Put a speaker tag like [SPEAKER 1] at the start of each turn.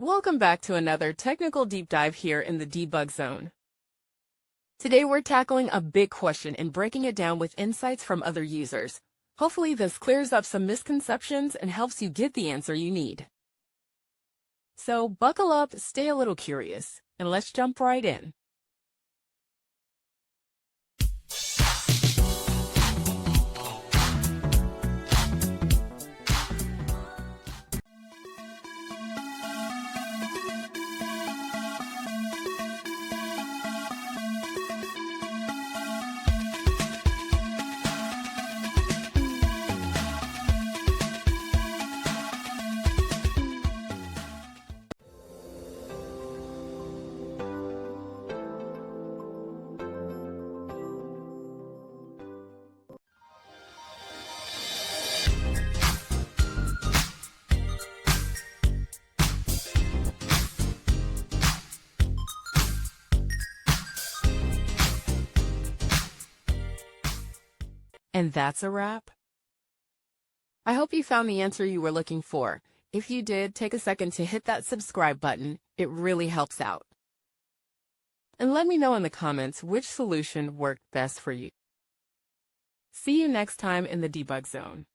[SPEAKER 1] Welcome back to another technical deep dive here in the debug zone. Today we're tackling a big question and breaking it down with insights from other users. Hopefully this clears up some misconceptions and helps you get the answer you need. So buckle up, stay a little curious, and let's jump right in. And that's a wrap. I hope you found the answer you were looking for. If you did, take a second to hit that subscribe button. It really helps out. And let me know in the comments which solution worked best for you. See you next time in the debug zone.